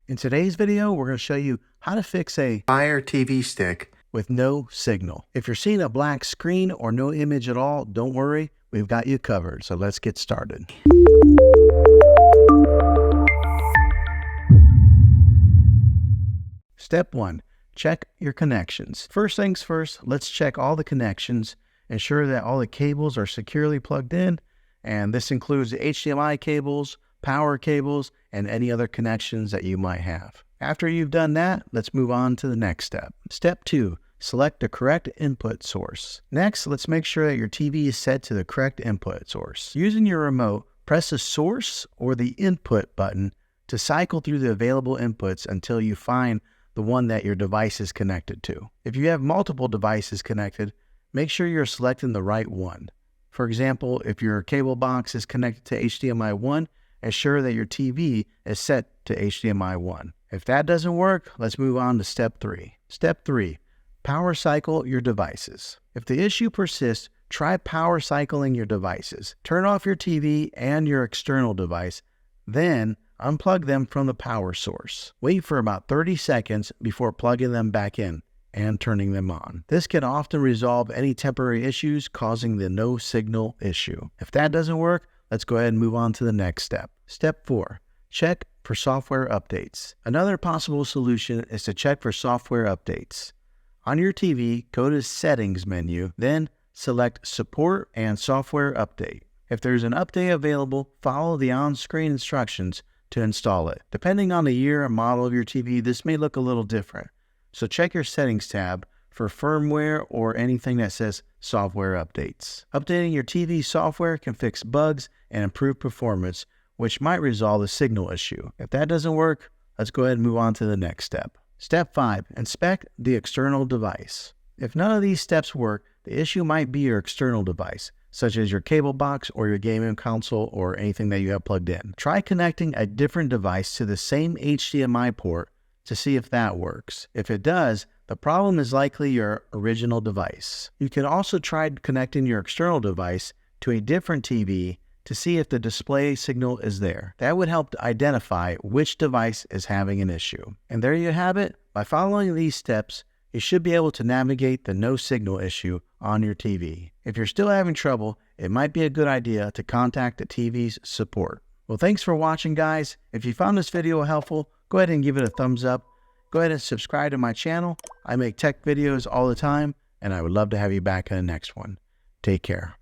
In today's video, we're going to show you how to fix a Fire TV stick with no signal. If you're seeing a black screen or no image at all, don't worry, we've got you covered. So let's get started. Step 1, check your connections. First things first, let's check all the connections, ensure that all the cables are securely plugged in, and this includes the HDMI cables, power cables, and any other connections that you might have. After you've done that, let's move on to the next step. Step 2, select the correct input source. Next, let's make sure that your TV is set to the correct input source. Using your remote, press the source or the input button to cycle through the available inputs until you find the one that your device is connected to. If you have multiple devices connected, make sure you're selecting the right one. For example, if your cable box is connected to HDMI 1, ensure that your TV is set to HDMI 1. If that doesn't work, let's move on to step 3. Step 3, power cycle your devices. If the issue persists, try power cycling your devices. Turn off your TV and your external device, then unplug them from the power source. Wait for about 30 seconds before plugging them back in and turning them on. This can often resolve any temporary issues causing the no signal issue. If that doesn't work, let's go ahead and move on to the next step. Step 4, check for software updates. Another possible solution is to check for software updates. On your TV, go to Settings menu, then select Support and Software Update. If there's an update available, follow the on-screen instructions to install it. Depending on the year and model of your TV, this may look a little different. So check your Settings tab for firmware or anything that says Software Updates. Updating your TV software can fix bugs and improve performance, which might resolve the signal issue. If that doesn't work, let's go ahead and move on to the next step. Step 5, inspect the external device. If none of these steps work, the issue might be your external device, such as your cable box or your gaming console or anything that you have plugged in. Try connecting a different device to the same HDMI port to see if that works. If it does, the problem is likely your original device. You can also try connecting your external device to a different TV to see if the display signal is there. That would help to identify which device is having an issue. And there you have it. By following these steps, you should be able to navigate the no signal issue on your TV. If you're still having trouble, it might be a good idea to contact the TV's support. Well, thanks for watching, guys. If you found this video helpful, go ahead and give it a thumbs up. Go ahead and subscribe to my channel. I make tech videos all the time, and I would love to have you back in the next one. Take care.